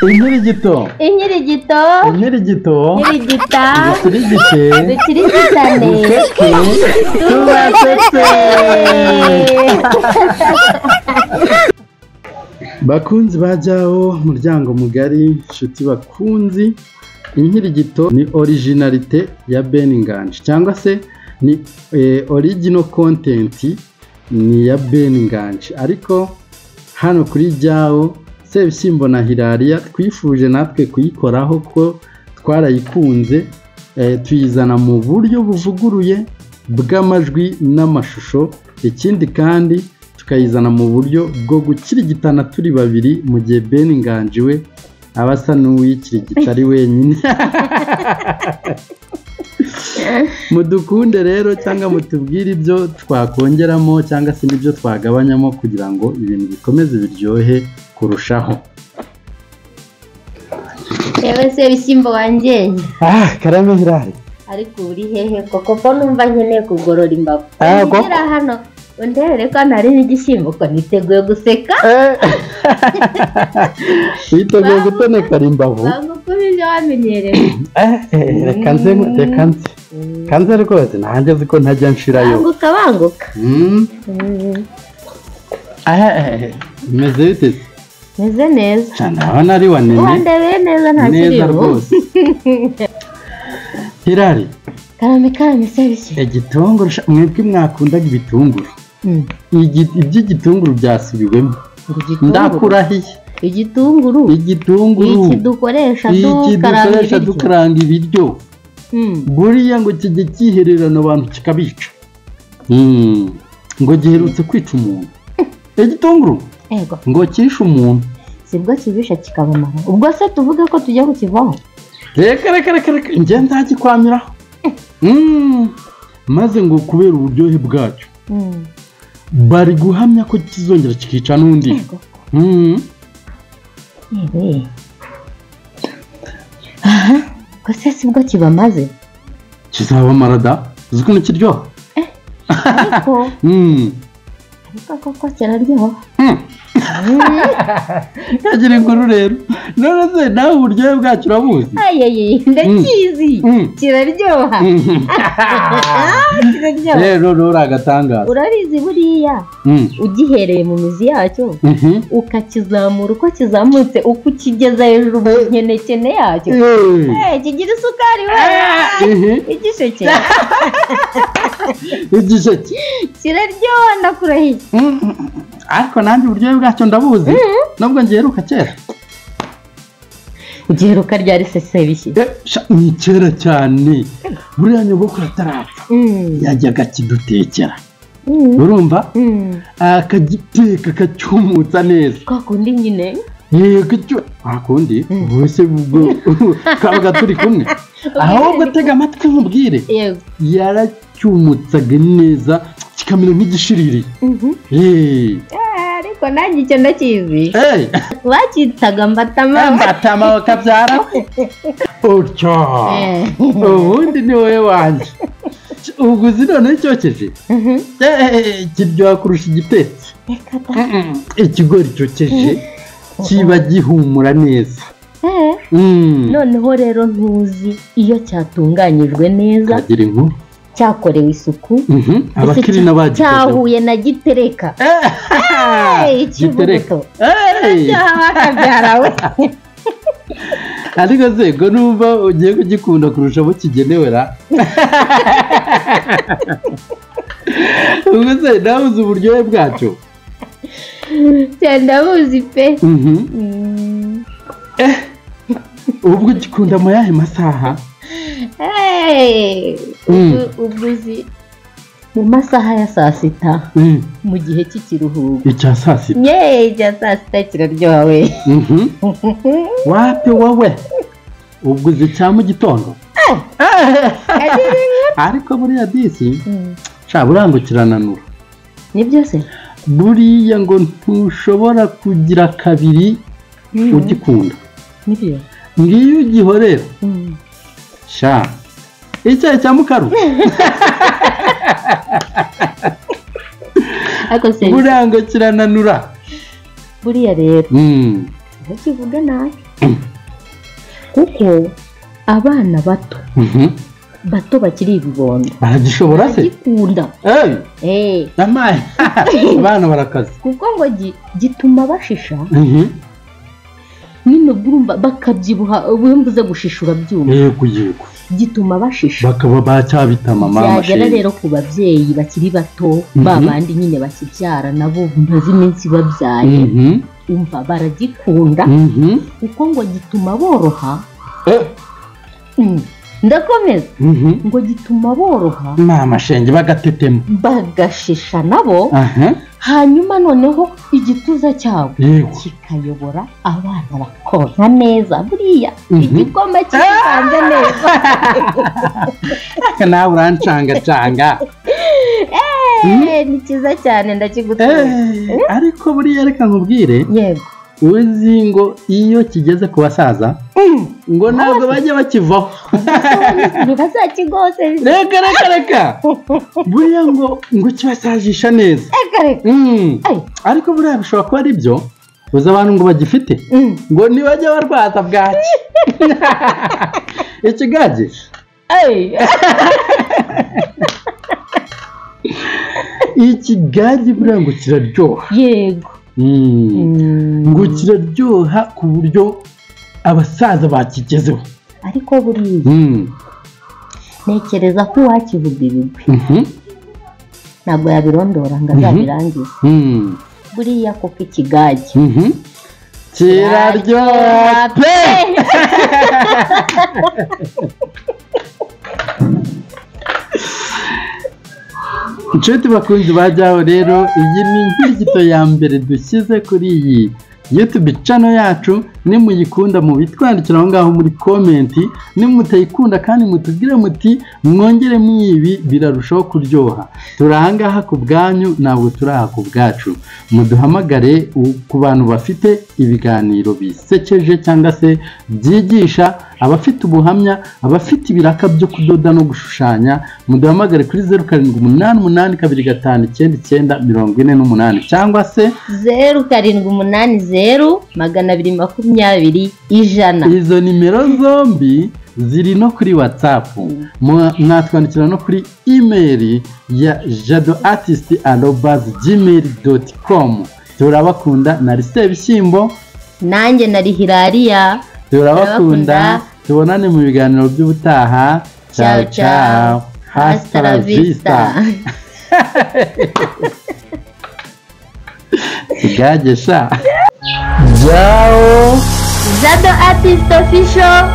Inkirigito. Inkirigito. Inkirigito. Inkirigita. Dukirigite. Dukirigitane. Tubasetse. Bakunzi bajyaho muryango mugari inshuti bakunzi, Inkirigito ni originalite ya Ben Nganji cyangwa se ni original content ni ya Ben Nganji, ariko hano kuri Jyaho Sebishyimbo na Hilariya twifuje natwe kuyikoraho ko twarayikunze, tuyizana mu buryo buvuguruye bw'amajwi n'amashusho, ikindi kandi tukayizana mu buryo bwo gukirigitana turi babiri mu gihe Ben Nganji we abasa n'uwikirigita ari wenyine. Mudukunde rero cyangwa mutubwire ibyo twakongeramo cyangwa se n'ibyo twagabanyamo kugira ngo ibintu bikomeze biryohe kurushaho. Yewe Sebishyimbo wanjye. Karame Hilari. Ariko uri hehe koko ko numva nkeneye kugorora imbavu. Ngira hano underere ko nari n'igishyimbo ko niteguye guseka. Witeguye gutoneka imbavu? Ntabwo kuri byo wamenyereye. Reka kanze rwose nanjye uzi ko ntajya nshirayo. Banguka. Meze bite? Meze neza. Cyane abana ari wanene. Wandebeye neza nta kiriho. Neza rwose. Hilari. Karame Sebishyimbo. Igitunguru mwebwe mwakundaga ibitunguru. Iby'igitunguru byasubiwemo. Ndakurahiye. Igitunguru. Iki dukoresha dukaranga ibiryo. Buriya ngo kijye kihererana abantu kikabica. Ngo giherutse kwica umuntu. Igitunguru. Ego. Ngo kishe umuntu. Sibwo kibisha kikabamara. Ubwo se tuvuga ko tujya kukivaho. Reka njye ndagikwamiraho. Maze ngo kubera uburyohe bwacyo. Bari guhamya ko kizongera kikica n'undi. Ko se sibwo kibamaze. Kizabamara da. Uzi ko kiryoha. Ariko koko kiraryoha. Kagira inkuru rero. None se nawe uburyohe bwacyo urabuzi? Ndakizi. Kiraryoha. Rero uragatangaza. Urabizi buriya ugihereye mu mizi yacyo ukakizamura uko kizamutse uko ukigeza hejuru mu nkenekene yacyo kigira isukari we. Igisheke kiraryoha ndakurahiye. Ariko nanjye uburyohe bwacyo ndabuzi nubwo ngiheruka kera. Ugiheruka ryari se Sebishyimbo? Ni kera cyane. Buriya nyogokuru atarapfa yajyaga kidutekera. Urumva? Akagiteka akacyumutsa neza. Kwa kundi nyine. Akundi bose ubwo kabaga turi kumwe. Ahubwo tega amatwi nkubwire. Yaracyumutsaga neza kikamera nk'igishiriri. Ariko nanjye icyo ndakizi. Bakitaga mbatama. Mbatama bakabyara. Utyo. Ubundi ni wowe wanjye. Ubwo uzi none cyokeje. Kiryoha kurusha igitetse. Ikigori cyokeje kiba gihumura neza. Noneho rero ntuzi iyo cyatunganyijwe neza. Kagira inkuru. Cyakorewe isuku. Abakiri n'abagikoze. Cyahuye na gitereka. Gitereka. Bakabyara we. Ariko se ngo numva ugiye kugikunda kurusha abo kigenewe ra. Ubwo se nawe uzi uburyohe bwacyo? Ndabuzi pe. Ubwo ugikunda mu yahe masaha? Ubuzi mu masaha ya saa sita mu gihe cy'ikiruhuko. Icya saa sita? Icya saa sita kiraryoha we. Wapi wowe? Ubwo uzi cya mu gitondo? Ariko buriya disi buriya ngo kirananura. Nibyo se? Buriya ngo ntushobora kugira kabiri ugikunda. Nibyo? Ngiyo ugihorera. Icyayi cya mukaru. Buriya ngo kirananura. Buriya rero ntibakivuge nabi kuko abana bato bakiri ibibondo baragishobora se baragikunda amaye abana barakaze kuko ngo gituma bashisha nyine burumva bakabyibuha bumbuze gushishura byuma yego gituma bashisha bakaba bacyabitama mama byagera rero ku babyeyi bakiri bato babandi nyine bakibyara nabo maze iminsi babyaye umva baragikunda kuko ngo gituma boroha ndakomeza ngo gituma boroha mama shenge bagatetema bagashisha nabo hanyuma noneho igituza cyabo kikayobora abana bakonka neza buriya igikoma kikanze neza nawe urancanga ni cyiza cyane ndakigutuye ariko buriya reka nkubwire yego uzi ngo iyo kigeze ku basaza ngo ntabwo bajya bakivaho ntibazakigose reka buriya ngo kibasajisha neza ariko buriya bishobora kuba ari byo uzi abantu ngo bagifite ngo ntibajya barwaza bwaki ikigage ikigage buriya ngo kiraryoha yego ngo kiraryoha ku buryo abasaza bakigezeho ariko buriya ntekereza ko uwakivuga ibigwi ntabwo yabirondora ngo azabirangize buriya kuko ikigage kiraryoha pe inshuti bakunzi bajyaho rero iyi ni inkirigito ya mbere dushyize kuri iyi YouTube channel yacu nimuyikunda mubitwandikira aho ngaho muri komenti nimutayikunda kandi mutubwire muti mwongere mwibi birarushaho kuryoha turahangaha ku bwanyu ntabwo turaha ku bwacu muduhamagare ku bantu bafite ibiganiro bisekeje cyangwa se byigisha abafite ubuhamya abafite ibiraka byo kudoda no gushushanya muduhamagare kuri 0788259948 cyangwa se 0780 izo nimero zombi ziri no kuri WhatsApp mwatwandikira no kuri email ya jadoartist@gmail.com turabakunda na Sebishyimbo nanjye nari Hilariya turabakunda tubonane mu biganiro by'ubutaha ciao ciao hasta la vista sigajesha Jado Artist Official